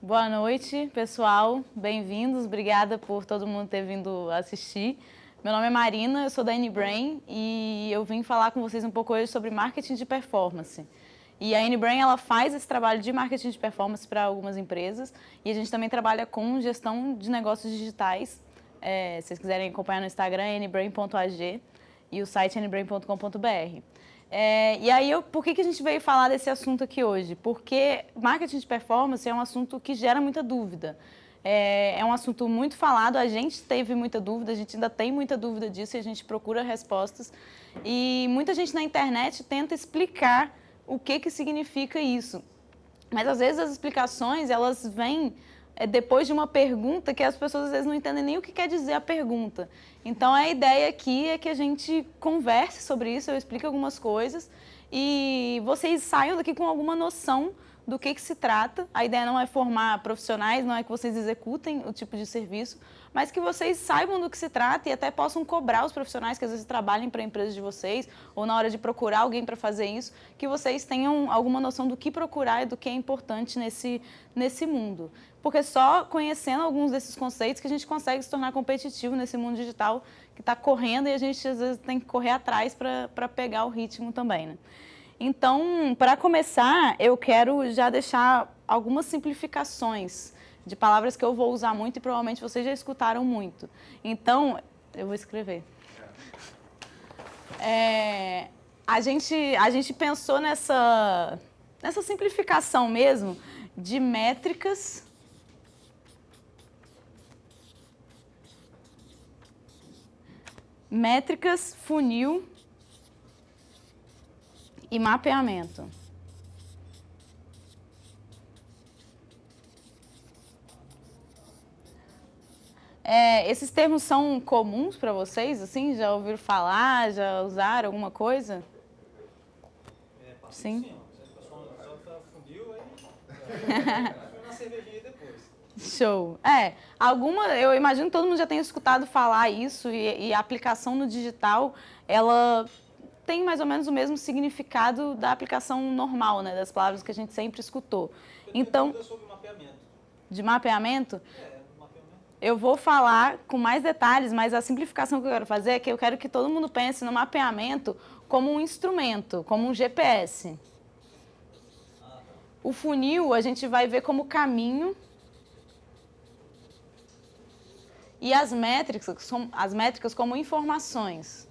Boa noite, pessoal. Bem-vindos. Obrigada por todo mundo ter vindo assistir. Meu nome é Marina, eu sou da N-Brain e eu vim falar com vocês um pouco hoje sobre marketing de performance. E a N-Brain, ela faz esse trabalho de marketing de performance para algumas empresas e a gente também trabalha com gestão de negócios digitais. Se vocês quiserem acompanhar no Instagram, é nbrain.ag e o site é nbrain.com.br. E aí, por que a gente veio falar desse assunto aqui hoje? Porque marketing de performance é um assunto que gera muita dúvida. É um assunto muito falado, a gente teve muita dúvida, a gente ainda tem muita dúvida disso e a gente procura respostas. E muita gente na internet tenta explicar o que significa isso. Mas, às vezes, as explicações, elas vêm depois de uma pergunta que as pessoas, às vezes, não entendem nem o que quer dizer a pergunta. Então, a ideia aqui é que a gente converse sobre isso, eu explique algumas coisas e vocês saiam daqui com alguma noção do que se trata. A ideia não é formar profissionais, não é que vocês executem o tipo de serviço, mas que vocês saibam do que se trata e até possam cobrar os profissionais que às vezes trabalhem para a empresa de vocês ou na hora de procurar alguém para fazer isso, que vocês tenham alguma noção do que procurar e do que é importante nesse mundo. Porque só conhecendo alguns desses conceitos que a gente consegue se tornar competitivo nesse mundo digital que está correndo e a gente às vezes tem que correr atrás para pegar o ritmo também, né? Então, para começar, eu quero já deixar algumas simplificações de palavras que eu vou usar muito e provavelmente vocês já escutaram muito. Então, eu vou escrever. A gente pensou nessa simplificação mesmo de métricas funil e mapeamento. Esses termos são comuns para vocês? Assim, já ouviram falar? Já usaram alguma coisa? Sim. Funil aí. Uma cervejinha depois. Show. Eu imagino que todo mundo já tenha escutado falar isso e a aplicação no digital, ela tem mais ou menos o mesmo significado da aplicação normal, né, das palavras que a gente sempre escutou. Então, sobre mapeamento. De mapeamento? Eu vou falar com mais detalhes, mas a simplificação que eu quero fazer é que eu quero que todo mundo pense no mapeamento como um instrumento, como um GPS. O funil a gente vai ver como caminho e as métricas como informações.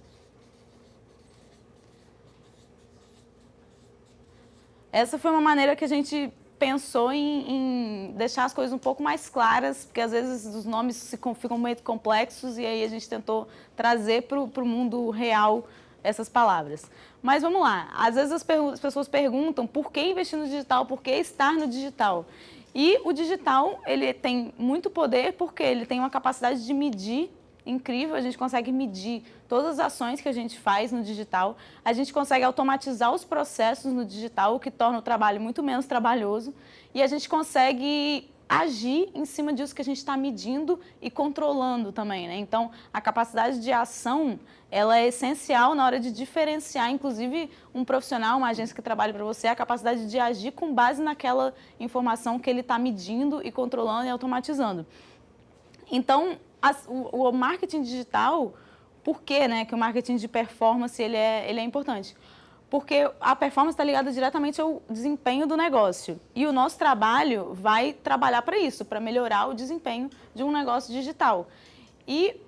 Essa foi uma maneira que a gente pensou em deixar as coisas um pouco mais claras, porque às vezes os nomes ficam meio complexos e aí a gente tentou trazer para o mundo real essas palavras. Mas vamos lá, às vezes as pessoas perguntam por que investir no digital, por que estar no digital? E o digital, ele tem muito poder porque ele tem uma capacidade de medir incrível, a gente consegue medir todas as ações que a gente faz no digital, a gente consegue automatizar os processos no digital, o que torna o trabalho muito menos trabalhoso, e a gente consegue agir em cima disso que a gente está medindo e controlando também, né? Então, a capacidade de ação, ela é essencial na hora de diferenciar, inclusive, um profissional, uma agência que trabalha para você, a capacidade de agir com base naquela informação que ele está medindo e controlando e automatizando. Então, o marketing digital, por que, né, que o marketing de performance ele é importante? Porque a performance está ligada diretamente ao desempenho do negócio. E o nosso trabalho vai trabalhar para isso, para melhorar o desempenho de um negócio digital. E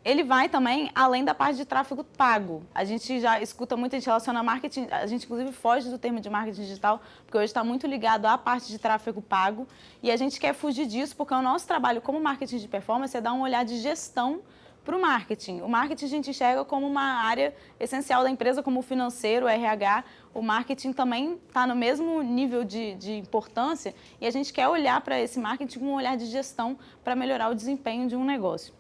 ele vai também além da parte de tráfego pago. A gente já escuta muito, a gente relaciona marketing, a gente inclusive foge do termo de marketing digital, porque hoje está muito ligado à parte de tráfego pago, e a gente quer fugir disso, porque o nosso trabalho como marketing de performance é dar um olhar de gestão para o marketing. O marketing a gente enxerga como uma área essencial da empresa, como o financeiro, o RH. O marketing também está no mesmo nível de importância, e a gente quer olhar para esse marketing com um olhar de gestão para melhorar o desempenho de um negócio.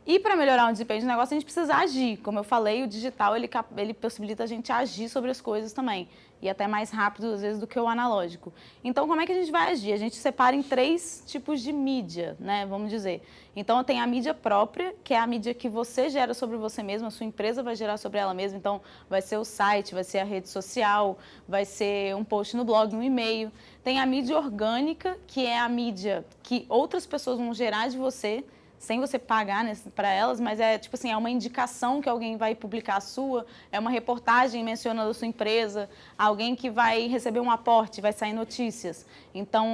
E para melhorar o desempenho de negócio, a gente precisa agir. Como eu falei, o digital ele possibilita a gente agir sobre as coisas também. E até mais rápido, às vezes, do que o analógico. Então, como é que a gente vai agir? A gente separa em 3 tipos de mídia, né? Vamos dizer. Então, tem a mídia própria, que é a mídia que você gera sobre você mesmo, a sua empresa vai gerar sobre ela mesma. Então, vai ser o site, vai ser a rede social, vai ser um post no blog, um e-mail. Tem a mídia orgânica, que é a mídia que outras pessoas vão gerar de você, sem você pagar para elas, mas é tipo assim, é uma indicação que alguém vai publicar a sua, é uma reportagem mencionando a sua empresa, alguém que vai receber um aporte, vai sair notícias. Então,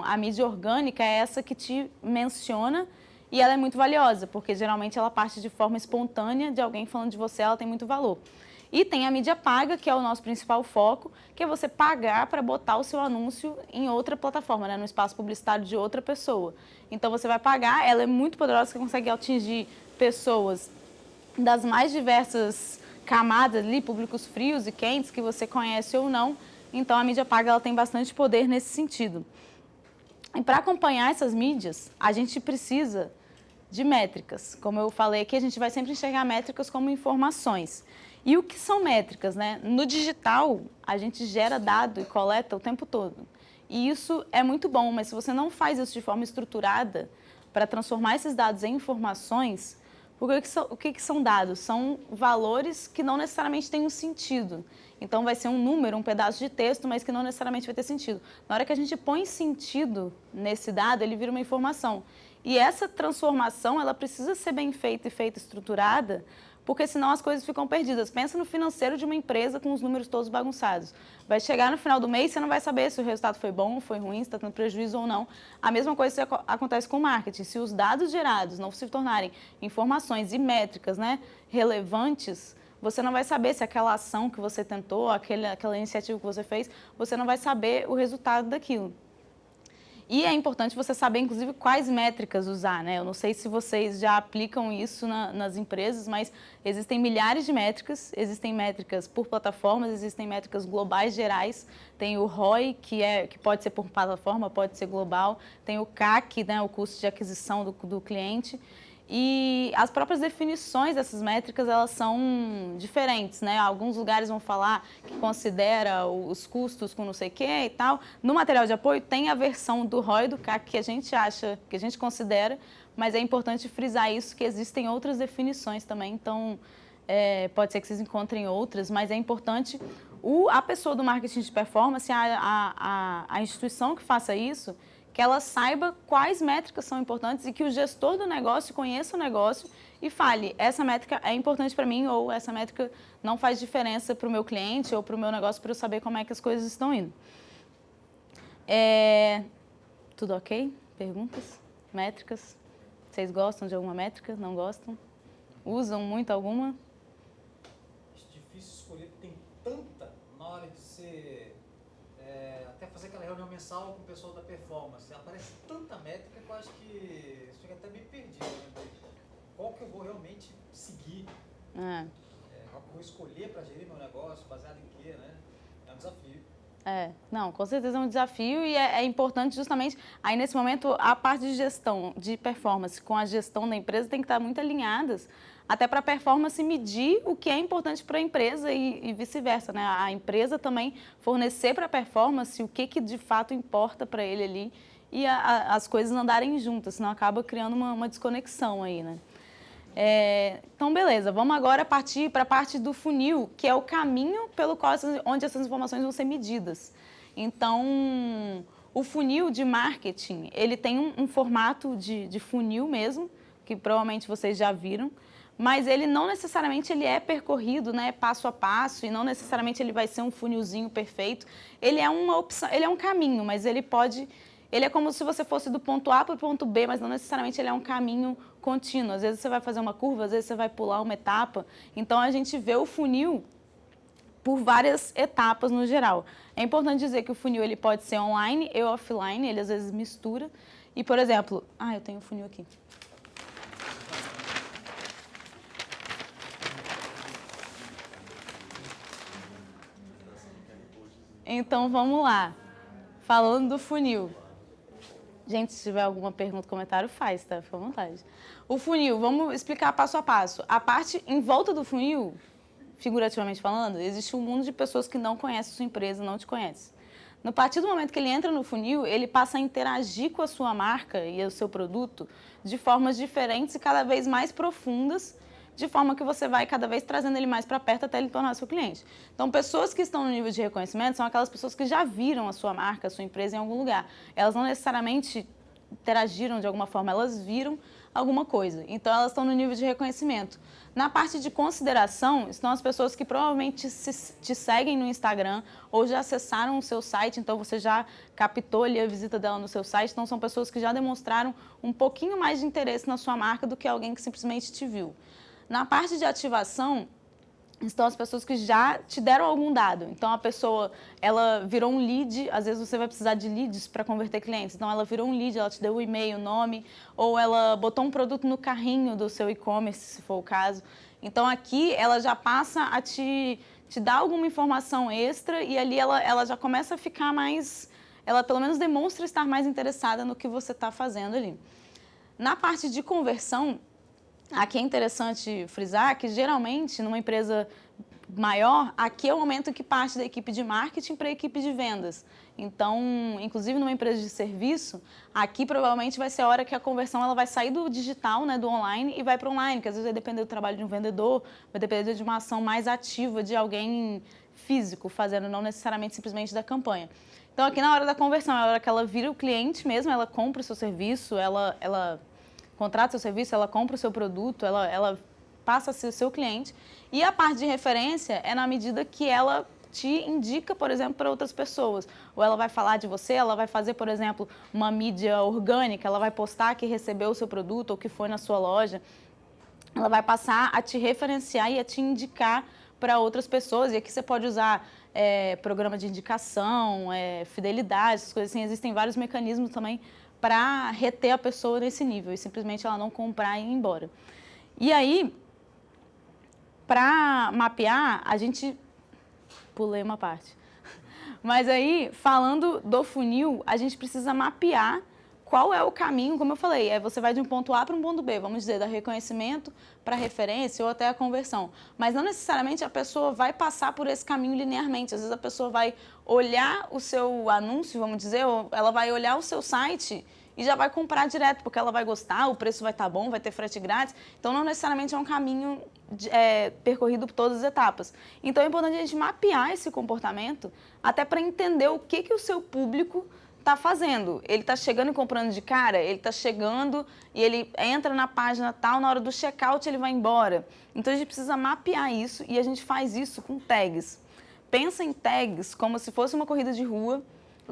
a mídia orgânica é essa que te menciona e ela é muito valiosa, porque geralmente ela parte de forma espontânea de alguém falando de você, ela tem muito valor. E tem a mídia paga, que é o nosso principal foco, que é você pagar para botar o seu anúncio em outra plataforma, né, no espaço publicitário de outra pessoa. Então você vai pagar, ela é muito poderosa, você consegue atingir pessoas das mais diversas camadas ali, públicos frios e quentes, que você conhece ou não. Então a mídia paga ela tem bastante poder nesse sentido. E para acompanhar essas mídias, a gente precisa de métricas. Como eu falei aqui, a gente vai sempre enxergar métricas como informações. E o que são métricas, né? No digital, a gente gera dado e coleta o tempo todo. E isso é muito bom, mas se você não faz isso de forma estruturada para transformar esses dados em informações, o que são dados? São valores que não necessariamente têm um sentido. Então, vai ser um número, um pedaço de texto, mas que não necessariamente vai ter sentido. Na hora que a gente põe sentido nesse dado, ele vira uma informação. E essa transformação, ela precisa ser bem feita e feita estruturada, porque senão as coisas ficam perdidas. Pensa no financeiro de uma empresa com os números todos bagunçados. Vai chegar no final do mês, você não vai saber se o resultado foi bom, foi ruim, se está tendo prejuízo ou não. A mesma coisa acontece com o marketing. Se os dados gerados não se tornarem informações e métricas, né, relevantes, você não vai saber se aquela ação que você tentou, aquela iniciativa que você fez, você não vai saber o resultado daquilo. E é importante você saber, inclusive, quais métricas usar, né? Eu não sei se vocês já aplicam isso nas empresas, mas existem milhares de métricas, existem métricas por plataformas, existem métricas globais gerais, tem o ROI, que pode ser por plataforma, pode ser global, tem o CAC, né, o custo de aquisição do cliente. E as próprias definições dessas métricas, elas são diferentes, né? Alguns lugares vão falar que considera os custos com não sei o quê e tal. No material de apoio tem a versão do ROI e do CAC que a gente acha, que a gente considera, mas é importante frisar isso, que existem outras definições também, então pode ser que vocês encontrem outras, mas é importante a pessoa do marketing de performance, a instituição que faça isso, que ela saiba quais métricas são importantes e que o gestor do negócio conheça o negócio e fale, essa métrica é importante para mim ou essa métrica não faz diferença para o meu cliente ou para o meu negócio para eu saber como é que as coisas estão indo. Tudo ok? Perguntas? Métricas? Vocês gostam de alguma métrica? Não gostam? Usam muito alguma? Acho difícil escolher, tem tanta na hora de ser... até fazer aquela reunião mensal com o pessoal da performance. Aparece tanta métrica que eu acho que isso fica até meio perdido. Né? Qual que eu vou realmente seguir? Qual que eu vou escolher para gerir meu negócio, baseado em quê, né? É um desafio. Não, com certeza é um desafio e é importante justamente, aí nesse momento, a parte de gestão, de performance com a gestão da empresa tem que estar muito alinhadas, até para a performance medir o que é importante para a empresa e vice-versa, né? A empresa também fornecer para a performance o que de fato importa para ele ali e as coisas andarem juntas, senão acaba criando uma desconexão aí, né? Então, beleza, vamos agora partir para a parte do funil, que é o caminho pelo qual onde essas informações vão ser medidas. Então, o funil de marketing, ele tem um formato de funil mesmo, que provavelmente vocês já viram, mas ele não necessariamente ele é percorrido, né, passo a passo, e não necessariamente ele vai ser um funilzinho perfeito. Ele é uma opção, ele é um caminho, mas ele é como se você fosse do ponto A para o ponto B, mas não necessariamente ele é um caminho contínuo. Às vezes você vai fazer uma curva, às vezes você vai pular uma etapa. Então, a gente vê o funil por várias etapas no geral. É importante dizer que o funil ele pode ser online e offline, ele às vezes mistura. E, por exemplo, eu tenho um funil aqui. Então, vamos lá. Falando do funil. Gente, se tiver alguma pergunta, comentário, faz, tá? Fica à vontade. O funil, vamos explicar passo a passo. A parte em volta do funil, figurativamente falando, existe um mundo de pessoas que não conhecem a sua empresa, não te conhecem. No partir do momento que ele entra no funil, ele passa a interagir com a sua marca e o seu produto de formas diferentes e cada vez mais profundas, de forma que você vai cada vez trazendo ele mais para perto até ele tornar seu cliente. Então, pessoas que estão no nível de reconhecimento são aquelas pessoas que já viram a sua marca, a sua empresa em algum lugar. Elas não necessariamente interagiram de alguma forma, elas viram alguma coisa. Então, elas estão no nível de reconhecimento. Na parte de consideração, estão as pessoas que provavelmente te seguem no Instagram ou já acessaram o seu site, então você já captou ali a visita dela no seu site. Então, são pessoas que já demonstraram um pouquinho mais de interesse na sua marca do que alguém que simplesmente te viu. Na parte de ativação, estão as pessoas que já te deram algum dado. Então, a pessoa, ela virou um lead, às vezes você vai precisar de leads para converter clientes. Então, ela virou um lead, ela te deu o e-mail, o nome, ou ela botou um produto no carrinho do seu e-commerce, se for o caso. Então, aqui, ela já passa a te dar alguma informação extra e ali ela já começa a ficar mais... Ela, pelo menos, demonstra estar mais interessada no que você está fazendo ali. Na parte de conversão, aqui é interessante frisar que, geralmente, numa empresa maior, aqui é o momento que parte da equipe de marketing para a equipe de vendas. Então, inclusive numa empresa de serviço, aqui provavelmente vai ser a hora que a conversão ela vai sair do digital, né, do online, e vai para o online, que às vezes vai depender do trabalho de um vendedor, vai depender de uma ação mais ativa de alguém físico fazendo, não necessariamente simplesmente da campanha. Então, aqui na hora da conversão, é a hora que ela vira o cliente mesmo, ela compra o seu serviço, ela contrata seu serviço, ela compra o seu produto, ela passa a ser o seu cliente. E a parte de referência é na medida que ela te indica, por exemplo, para outras pessoas. Ou ela vai falar de você, ela vai fazer, por exemplo, uma mídia orgânica, ela vai postar que recebeu o seu produto ou que foi na sua loja. Ela vai passar a te referenciar e a te indicar para outras pessoas. E aqui você pode usar programa de indicação, fidelidade, essas coisas assim. Existem vários mecanismos também para reter a pessoa nesse nível e simplesmente ela não comprar e ir embora. E aí, para mapear, a gente... Pulei uma parte. Mas aí, falando do funil, a gente precisa mapear qual é o caminho, como eu falei, você vai de um ponto A para um ponto B, vamos dizer, da reconhecimento para referência ou até a conversão. Mas não necessariamente a pessoa vai passar por esse caminho linearmente. Às vezes a pessoa vai olhar o seu anúncio, vamos dizer, ou ela vai olhar o seu site e já vai comprar direto, porque ela vai gostar, o preço vai estar bom, vai ter frete grátis. Então, não necessariamente é um caminho percorrido por todas as etapas. Então, é importante a gente mapear esse comportamento até para entender o que o seu público está fazendo. Ele está chegando e comprando de cara, ele está chegando e ele entra na página tal, na hora do checkout ele vai embora. Então, a gente precisa mapear isso e a gente faz isso com tags. Pensa em tags como se fosse uma corrida de rua.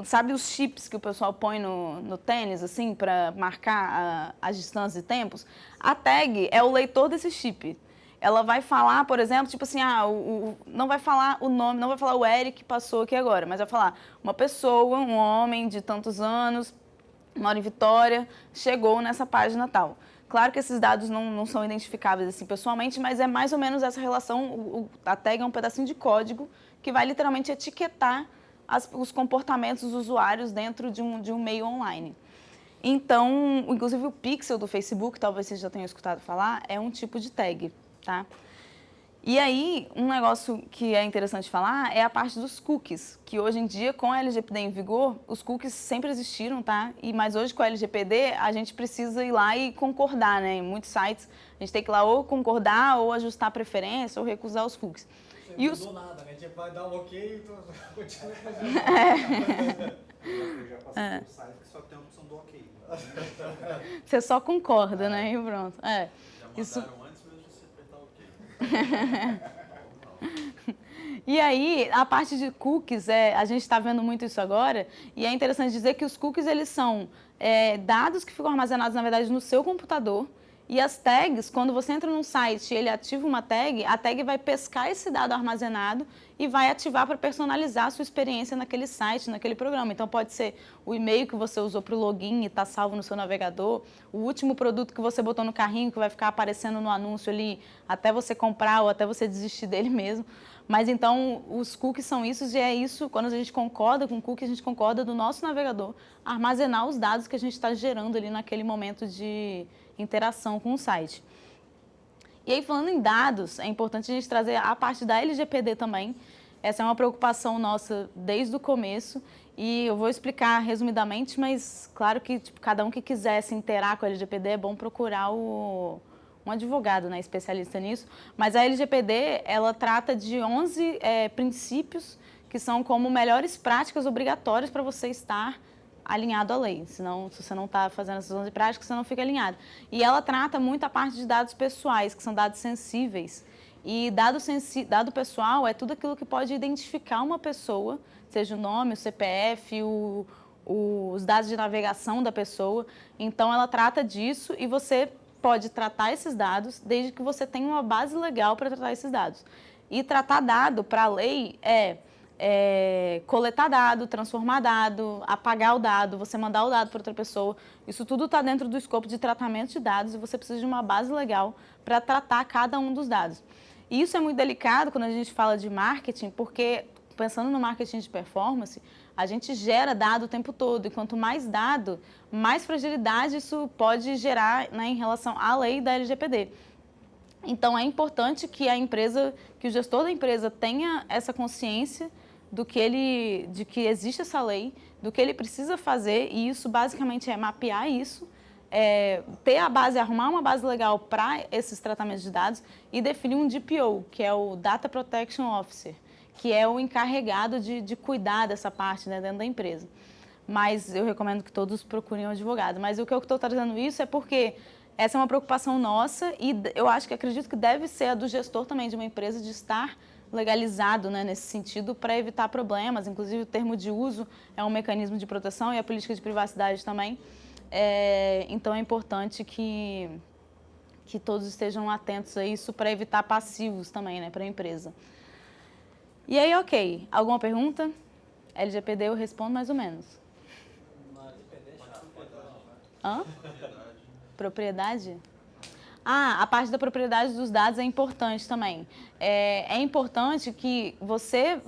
Sabe os chips que o pessoal põe no tênis, assim, para marcar as distâncias e tempos? A tag é o leitor desse chip. Ela vai falar, por exemplo, tipo assim, não vai falar o nome, não vai falar o Eric que passou aqui agora, mas vai falar uma pessoa, um homem de tantos anos, mora em Vitória, chegou nessa página tal. Claro que esses dados não são identificáveis assim pessoalmente, mas é mais ou menos essa relação. A tag é um pedacinho de código que vai literalmente etiquetar os comportamentos dos usuários dentro de um meio online. Então, inclusive o pixel do Facebook, talvez vocês já tenham escutado falar, é um tipo de tag, tá? E aí, um negócio que é interessante falar é a parte dos cookies, que hoje em dia, com a LGPD em vigor, os cookies sempre existiram, tá? Mas hoje, com a LGPD, a gente precisa ir lá e concordar, né? Em muitos sites, a gente tem que ir lá ou concordar, ou ajustar a preferência, ou recusar os cookies. Não mudou nada, né? A gente vai dar um ok e continua fazendo. Eu já passei por site que só tem a opção do ok. Você só concorda, né? E pronto. Já mandaram antes mesmo de você apertar ok. E aí, a parte de cookies, a gente está vendo muito isso agora, e é interessante dizer que os cookies, eles são dados que ficam armazenados, na verdade, no seu computador. E as tags, quando você entra num site e ele ativa uma tag, a tag vai pescar esse dado armazenado e vai ativar para personalizar a sua experiência naquele site, naquele programa. Então, pode ser o e-mail que você usou para o login e está salvo no seu navegador, o último produto que você botou no carrinho que vai ficar aparecendo no anúncio ali até você comprar ou até você desistir dele mesmo. Mas então, os cookies são isso, e é isso, quando a gente concorda com o cookie, a gente concorda do nosso navegador armazenar os dados que a gente está gerando ali naquele momento de interação com o site. E aí, falando em dados, é importante a gente trazer a parte da LGPD também. Essa é uma preocupação nossa desde o começo, e eu vou explicar resumidamente, mas claro que cada um que quiser se inteirar com a LGPD é bom procurar um advogado, né, especialista nisso. Mas a LGPD, ela trata de 11 princípios que são como melhores práticas obrigatórias para você estar alinhado à lei. Senão, se você não está fazendo essas 11 práticas, você não fica alinhado. E ela trata muito a parte de dados pessoais, que são dados sensíveis. E dado pessoal é tudo aquilo que pode identificar uma pessoa, seja o nome, o CPF, os dados de navegação da pessoa. Então, ela trata disso e você pode tratar esses dados desde que você tenha uma base legal para tratar esses dados. E tratar dado para a lei é coletar dado, transformar dado, apagar o dado, você mandar o dado para outra pessoa. Isso tudo está dentro do escopo de tratamento de dados e você precisa de uma base legal para tratar cada um dos dados. E isso é muito delicado quando a gente fala de marketing, porque, pensando no marketing de performance, a gente gera dado o tempo todo, e quanto mais dado, mais fragilidade isso pode gerar, né, em relação à lei da LGPD. Então, é importante que que o gestor da empresa tenha essa consciência de que existe essa lei, do que ele precisa fazer, e isso basicamente é mapear isso, ter a base, arrumar uma base legal para esses tratamentos de dados e definir um DPO, que é o Data Protection Officer, que é o encarregado de cuidar dessa parte, né, dentro da empresa. Mas eu recomendo que todos procurem um advogado. Mas o que eu estou trazendo isso é porque essa é uma preocupação nossa e eu acredito que deve ser a do gestor também de uma empresa de estar legalizado, né, nesse sentido para evitar problemas. Inclusive, o termo de uso é um mecanismo de proteção e a política de privacidade também. Então, é importante que todos estejam atentos a isso para evitar passivos também, né, para a empresa. E aí, ok. Alguma pergunta? LGPD eu respondo mais ou menos. Hã? Propriedade? A parte da propriedade dos dados é importante também. É importante que você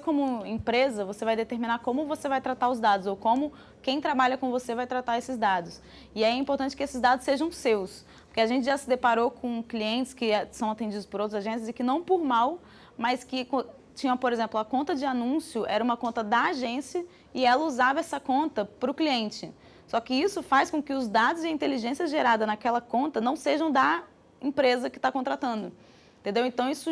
como empresa, você vai determinar como você vai tratar os dados ou como quem trabalha com você vai tratar esses dados. E é importante que esses dados sejam seus, porque a gente já se deparou com clientes que são atendidos por outras agências e que não por mal, mas que tinha, por exemplo, a conta de anúncio era uma conta da agência e ela usava essa conta para o cliente. Só que isso faz com que os dados e a inteligência gerada naquela conta não sejam da empresa que está contratando. Entendeu? Então, isso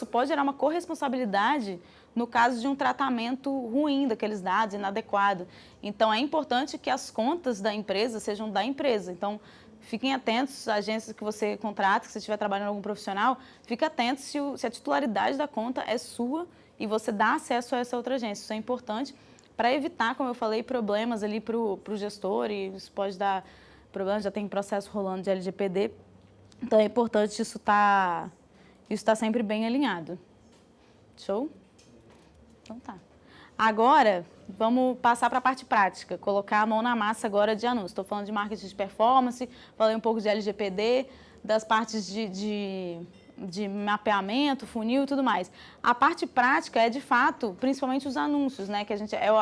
pode gerar uma corresponsabilidade no caso de um tratamento ruim daqueles dados, inadequado. Então, é importante que as contas da empresa sejam da empresa. Então, fiquem atentos, agências que você contrata, que você estiver trabalhando em algum profissional, fique atento se a titularidade da conta é sua e você dá acesso a essa outra agência. Isso é importante para evitar, como eu falei, problemas ali para o gestor, e isso pode dar problemas, já tem processo rolando de LGPD. Então, é importante isso tá sempre bem alinhado. Show? Então tá. Agora, vamos passar para a parte prática, colocar a mão na massa agora de anúncio. Estou falando de marketing de performance, falei um pouco de LGPD, das partes de mapeamento, funil e tudo mais. A parte prática é, de fato, principalmente os anúncios, né? Que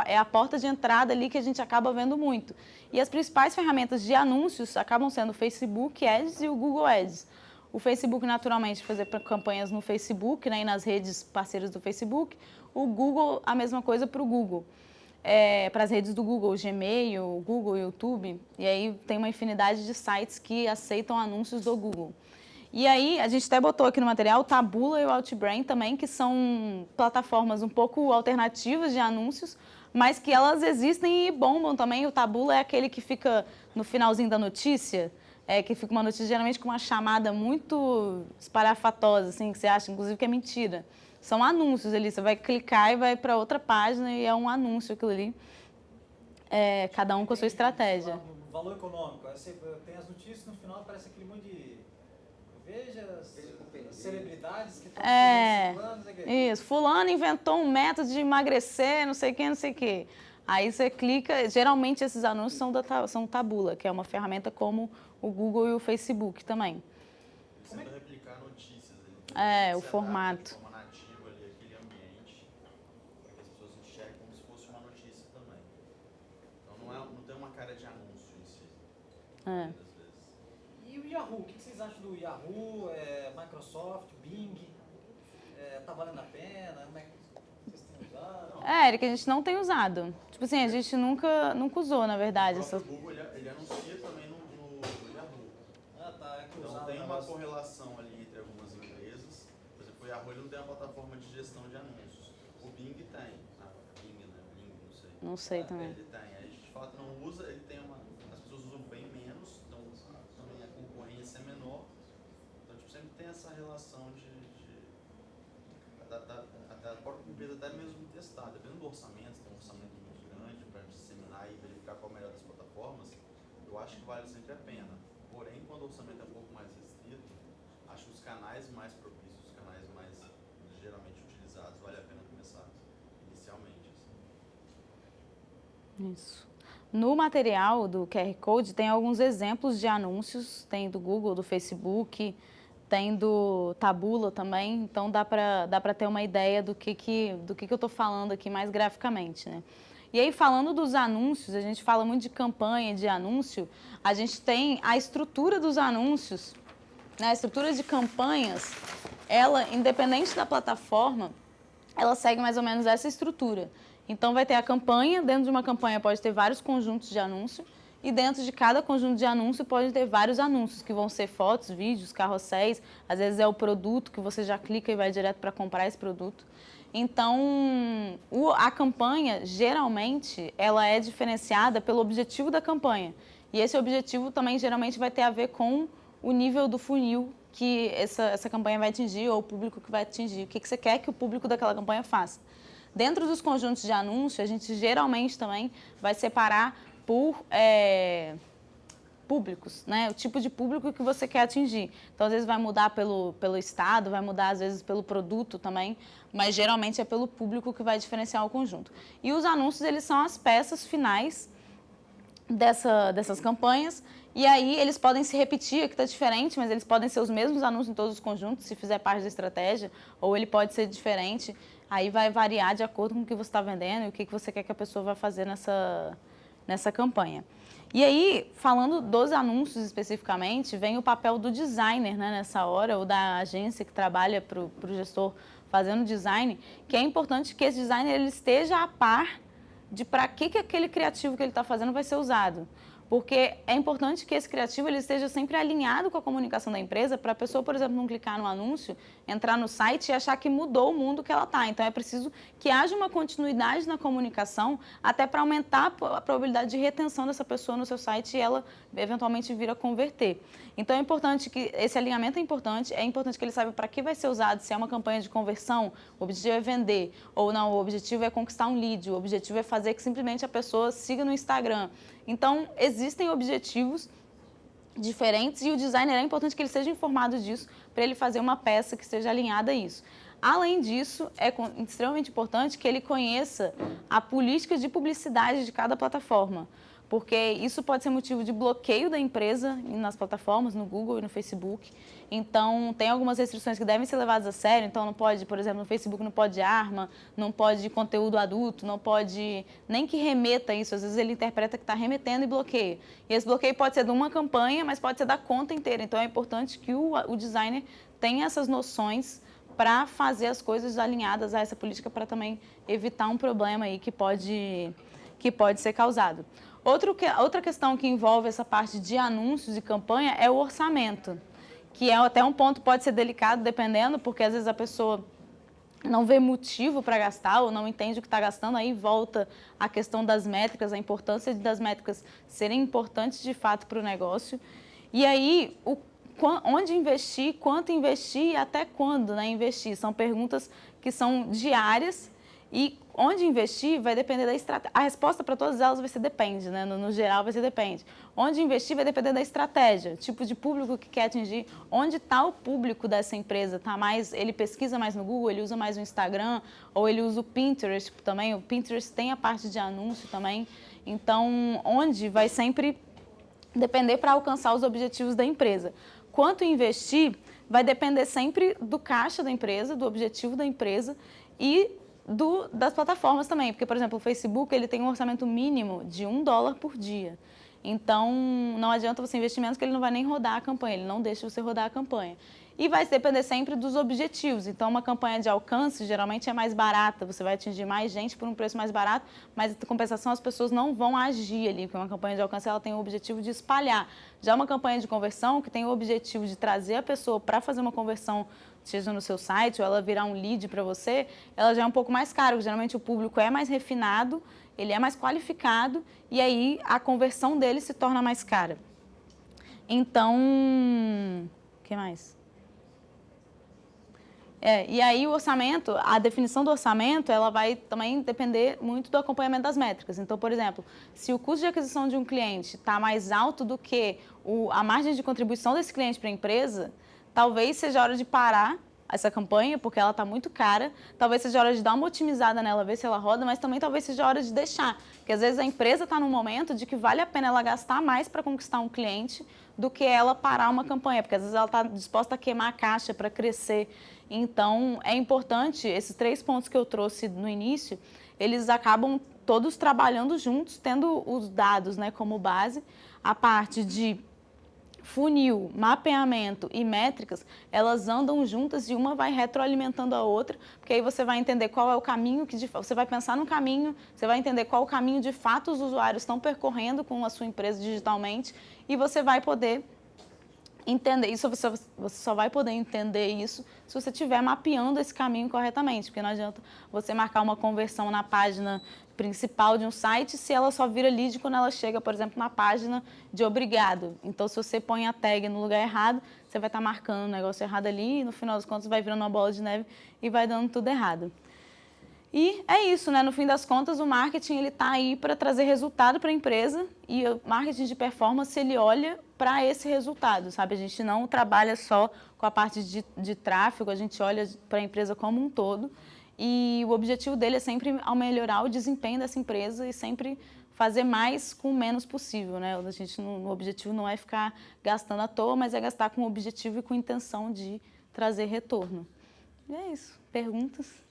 é a porta de entrada ali que a gente acaba vendo muito. E as principais ferramentas de anúncios acabam sendo o Facebook Ads e o Google Ads. O Facebook, naturalmente, fazer campanhas no Facebook, né, e nas redes parceiras do Facebook. O Google, a mesma coisa para o Google. Para as redes do Google, Gmail, Google, YouTube. E aí tem uma infinidade de sites que aceitam anúncios do Google. E aí, a gente até botou aqui no material o Taboola e o Outbrain também, que são plataformas um pouco alternativas de anúncios, mas que elas existem e bombam também. O Taboola é aquele que fica no finalzinho da notícia, que fica uma notícia geralmente com uma chamada muito espalhafatosa, assim, que você acha, inclusive, que é mentira. São anúncios ali, você vai clicar e vai para outra página e é um anúncio aquilo ali. Cada um com a sua estratégia. Valor econômico, aí você tem as notícias, no final aparece aquele monte de... Veja as celebridades que estão fulano, isso, fulano inventou um método de emagrecer, não sei o quê. Aí você clica, geralmente esses anúncios são Taboola, que é uma ferramenta como o Google e o Facebook também. Precisa replicar notícias. O formato. cara de anúncio em si. É. Muitas vezes. E o Yahoo? O que vocês acham do Yahoo, Microsoft, Bing? Tá valendo a pena? Como é que vocês têm usado? Eric, a gente não tem usado. Tipo assim, a gente nunca usou, na verdade. O próprio Google, ele anuncia também no Yahoo. Ah, tá. É que Então usado tem o uma negócio. correlação ali entre algumas empresas. Por exemplo, o Yahoo ele não tem uma plataforma de gestão de anúncios. O Bing tem. Bing, né? Bing, não sei. Não sei também. Ele tem. A gente de fato não usa, ele tem uma. As pessoas usam bem menos, então também a concorrência é menor. Então tipo, sempre tem essa relação da própria empresa até mesmo testar, dependendo do orçamento, se tem um orçamento muito grande para disseminar e verificar qual é a melhor das plataformas, eu acho que vale sempre a pena. Porém, quando o orçamento é um pouco mais restrito, acho que os canais mais propícios, os canais mais geralmente utilizados, vale a pena começar inicialmente. Assim. Isso. No material do QR Code tem alguns exemplos de anúncios, tem do Google, do Facebook, tem do Taboola também, então dá para ter uma ideia do que eu estou falando aqui mais graficamente, né? E aí, falando dos anúncios, a gente fala muito de campanha, de anúncio, a gente tem a estrutura dos anúncios, né? A estrutura de campanhas, ela, independente da plataforma, ela segue mais ou menos essa estrutura. Então, vai ter a campanha, dentro de uma campanha pode ter vários conjuntos de anúncio, e dentro de cada conjunto de anúncio pode ter vários anúncios, que vão ser fotos, vídeos, carrosséis, às vezes é o produto que você já clica e vai direto para comprar esse produto. Então, a campanha, geralmente, ela é diferenciada pelo objetivo da campanha. E esse objetivo também, geralmente, vai ter a ver com o nível do funil que essa campanha vai atingir ou o público que vai atingir. O que você quer que o público daquela campanha faça. Dentro dos conjuntos de anúncio, a gente geralmente também vai separar por públicos, né? O tipo de público que você quer atingir. Então, às vezes vai mudar pelo estado, vai mudar às vezes pelo produto também, mas geralmente é pelo público que vai diferenciar o conjunto. E os anúncios, eles são as peças finais dessas campanhas, e aí eles podem se repetir, aqui está diferente, mas eles podem ser os mesmos anúncios em todos os conjuntos, se fizer parte da estratégia, ou ele pode ser diferente, aí vai variar de acordo com o que você está vendendo e o que você quer que a pessoa vá fazer nessa campanha. E aí, falando dos anúncios especificamente, vem o papel do designer, né, nessa hora, ou da agência que trabalha para o gestor fazendo design, que é importante que esse designer ele esteja a par de para que aquele criativo que ele está fazendo vai ser usado. Porque é importante que esse criativo ele esteja sempre alinhado com a comunicação da empresa para a pessoa, por exemplo, não clicar no anúncio, entrar no site e achar que mudou o mundo que ela está. Então, é preciso que haja uma continuidade na comunicação até para aumentar a probabilidade de retenção dessa pessoa no seu site e ela, eventualmente, vir a converter. Então, é importante que esse alinhamento é importante que ele saiba para que vai ser usado, se é uma campanha de conversão, o objetivo é vender, ou não, o objetivo é conquistar um lead, o objetivo é fazer que simplesmente a pessoa siga no Instagram. Então, existem objetivos diferentes e o designer é importante que ele seja informado disso para ele fazer uma peça que esteja alinhada a isso. Além disso, é extremamente importante que ele conheça a política de publicidade de cada plataforma, porque isso pode ser motivo de bloqueio da empresa nas plataformas, no Google e no Facebook. Então, tem algumas restrições que devem ser levadas a sério. Então, não pode, por exemplo, no Facebook não pode arma, não pode conteúdo adulto, não pode nem que remeta isso. Às vezes ele interpreta que está remetendo e bloqueia. E esse bloqueio pode ser de uma campanha, mas pode ser da conta inteira. Então, é importante que o designer tenha essas noções para fazer as coisas alinhadas a essa política para também evitar um problema aí que pode ser causado. Outra questão que envolve essa parte de anúncios e campanha é o orçamento, que é até um ponto pode ser delicado, dependendo, porque às vezes a pessoa não vê motivo para gastar ou não entende o que está gastando, aí volta a questão das métricas, a importância das métricas serem importantes de fato para o negócio. E aí, onde investir, quanto investir e até quando, né, investir? São perguntas que são diárias. E onde investir vai depender da estratégia. A resposta para todas elas vai ser depende, né? No geral vai ser depende. Onde investir vai depender da estratégia, tipo de público que quer atingir, onde está o público dessa empresa, tá mais, ele pesquisa mais no Google, ele usa mais o Instagram, ou ele usa o Pinterest também. O Pinterest tem a parte de anúncio também. Então, onde vai sempre depender para alcançar os objetivos da empresa. Quanto investir vai depender sempre do caixa da empresa, do objetivo da empresa e das plataformas também, porque, por exemplo, o Facebook ele tem um orçamento mínimo de $1 por dia. Então, não adianta você investir menos que ele não vai nem rodar a campanha, ele não deixa você rodar a campanha. E vai depender sempre dos objetivos. Então, uma campanha de alcance geralmente é mais barata, você vai atingir mais gente por um preço mais barato, mas em compensação as pessoas não vão agir ali, porque uma campanha de alcance ela tem o objetivo de espalhar. Já uma campanha de conversão que tem o objetivo de trazer a pessoa para fazer uma conversão, seja no seu site ou ela virar um lead para você, ela já é um pouco mais cara, porque geralmente o público é mais refinado, ele é mais qualificado e aí a conversão dele se torna mais cara. Então, o que mais? E aí o orçamento, a definição do orçamento, ela vai também depender muito do acompanhamento das métricas. Então, por exemplo, se o custo de aquisição de um cliente está mais alto do que a margem de contribuição desse cliente para a empresa, talvez seja a hora de parar essa campanha, porque ela está muito cara, talvez seja a hora de dar uma otimizada nela, ver se ela roda, mas também talvez seja a hora de deixar, porque às vezes a empresa está num momento de que vale a pena ela gastar mais para conquistar um cliente do que ela parar uma campanha, porque às vezes ela está disposta a queimar a caixa para crescer. Então, é importante, esses 3 pontos que eu trouxe no início, eles acabam todos trabalhando juntos, tendo os dados, né, como base, a parte de funil, mapeamento e métricas, elas andam juntas e uma vai retroalimentando a outra, porque aí você vai entender qual é o caminho que você vai pensar no caminho, você vai entender qual o caminho de fato os usuários estão percorrendo com a sua empresa digitalmente e você vai poder entender isso, você só vai poder entender isso se você estiver mapeando esse caminho corretamente, porque não adianta você marcar uma conversão na página principal de um site se ela só vira lead quando ela chega, por exemplo, na página de obrigado. Então, se você põe a tag no lugar errado, você vai estar marcando um negócio errado ali e, no final das contas, vai virando uma bola de neve e vai dando tudo errado. E é isso, né? No fim das contas, o marketing ele está aí para trazer resultado para a empresa e o marketing de performance ele olha para esse resultado, sabe? A gente não trabalha só com a parte de tráfego, a gente olha para a empresa como um todo e o objetivo dele é sempre melhorar o desempenho dessa empresa e sempre fazer mais com o menos possível, né? A gente, o objetivo não é ficar gastando à toa, mas é gastar com objetivo e com intenção de trazer retorno. E é isso. Perguntas?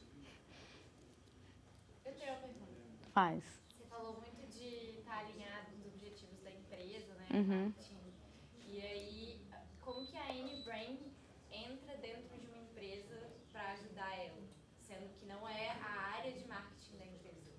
Faz. Você falou muito de estar alinhado com os objetivos da empresa, né? Marketing. E aí, como que a Anybrain entra dentro de uma empresa para ajudar ela, sendo que não é a área de marketing da empresa?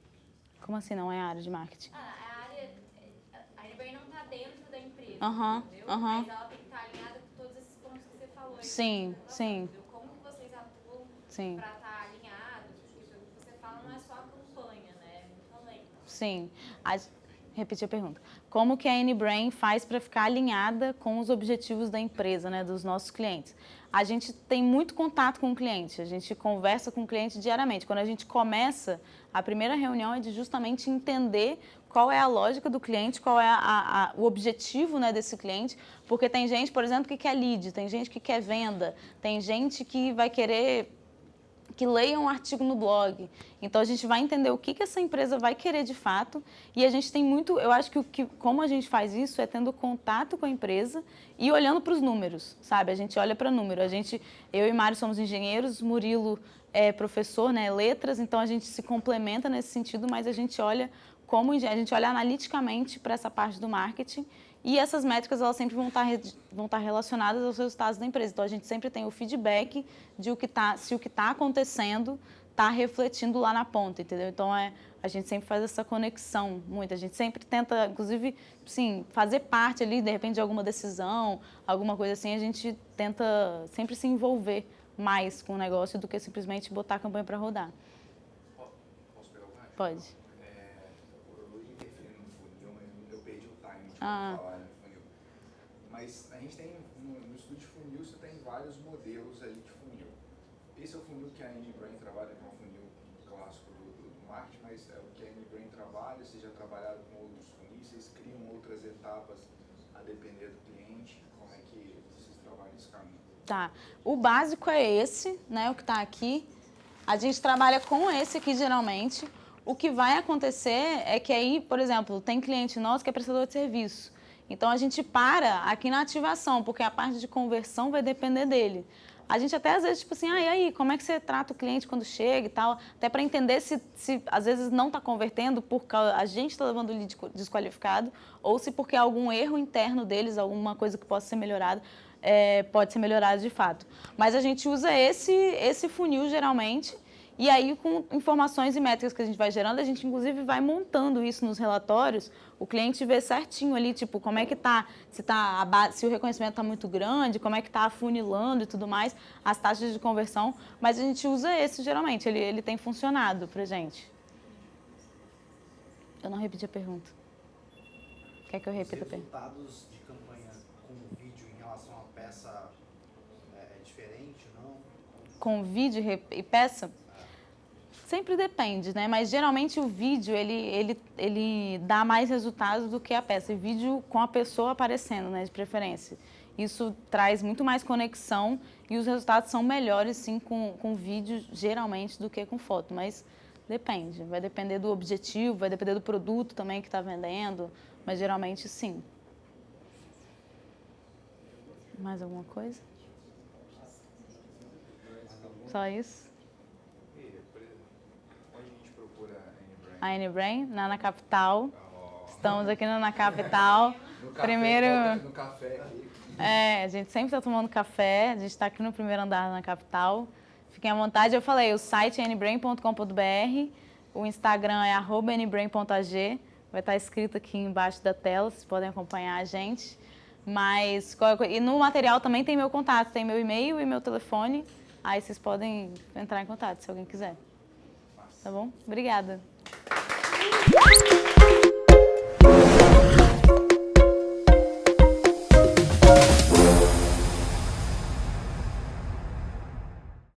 Como assim não é a área de marketing? A Anybrain não está dentro da empresa, entendeu? Mas ela tem que estar alinhada com todos esses pontos que você falou. Sim, sim. Como que vocês atuam para estar alinhados? Porque pelo que você fala, não é só a campanha, né? Sim. Repetir a pergunta. Como que a Anybrain faz para ficar alinhada com os objetivos da empresa, né, dos nossos clientes? A gente tem muito contato com o cliente, a gente conversa com o cliente diariamente. Quando a gente começa, a primeira reunião é de justamente entender qual é a lógica do cliente, qual é o objetivo, né, desse cliente, porque tem gente, por exemplo, que quer lead, tem gente que quer venda, tem gente que vai querer que leia um artigo no blog. Então, a gente vai entender o que essa empresa vai querer de fato e a gente tem muito, eu acho que como a gente faz isso é tendo contato com a empresa e olhando para os números, sabe? A gente olha para número. Eu e Mário somos engenheiros, Murilo é professor, né, letras, então a gente se complementa nesse sentido, mas a gente olha analiticamente para essa parte do marketing e essas métricas elas sempre vão estar relacionadas aos resultados da empresa. Então, a gente sempre tem o feedback de se o que está acontecendo está refletindo lá na ponta, entendeu? Então, a gente sempre faz essa conexão muito. A gente sempre tenta, inclusive, sim, fazer parte ali, de repente, de alguma decisão, alguma coisa assim. A gente tenta sempre se envolver mais com o negócio do que simplesmente botar a campanha para rodar. Posso pegar o gancho? Pode. Falar no funil. Mas a gente tem, no estudo de funil, você tem vários modelos ali de funil. Esse é o funil que a Anybrain trabalha, que é um funil clássico do marketing, mas é o que a Anybrain trabalha, vocês já trabalharam com outros funis, vocês criam outras etapas a depender do cliente, como é que vocês trabalham esse caminho? Tá, o básico é esse, né, o que está aqui. A gente trabalha com esse aqui geralmente. O que vai acontecer é que aí, por exemplo, tem cliente nosso que é prestador de serviço. Então, a gente para aqui na ativação, porque a parte de conversão vai depender dele. a gente até às vezes, tipo assim, e aí, como é que você trata o cliente quando chega e tal? Até para entender se às vezes não está convertendo porque a gente está levando o lead desqualificado ou se porque há algum erro interno deles, alguma coisa que possa ser melhorada, pode ser melhorada de fato. Mas a gente usa esse funil geralmente. E aí, com informações e métricas que a gente vai gerando, a gente, inclusive, vai montando isso nos relatórios. O cliente vê certinho ali, tipo, como é que tá, se o reconhecimento está muito grande, como é que está afunilando e tudo mais, as taxas de conversão. Mas a gente usa esse, geralmente, ele tem funcionado pra gente. Eu não repeti a pergunta. Quer que eu repita a pergunta? Os resultados de campanha com vídeo em relação à peça é diferente, não? Com vídeo e peça? Sempre depende, né? Mas geralmente o vídeo, ele dá mais resultados do que a peça. E vídeo com a pessoa aparecendo, né? De preferência. Isso traz muito mais conexão e os resultados são melhores, sim, com vídeo, geralmente, do que com foto. Mas depende. Vai depender do objetivo, vai depender do produto também que está vendendo. Mas geralmente, sim. Mais alguma coisa? Só isso? A Anybrain, na Capital. Estamos aqui na Capital. No café, Primeiro. no café aqui. A gente sempre está tomando café. A gente está aqui no primeiro andar na Capital. Fiquem à vontade. Eu falei, o site é anybrain.com.br. O Instagram é @anybrain.ag. Vai estar escrito aqui embaixo da tela. Vocês podem acompanhar a gente. Mas, e no material também tem meu contato. Tem meu e-mail e meu telefone. Aí vocês podem entrar em contato se alguém quiser. Tá bom? Obrigada.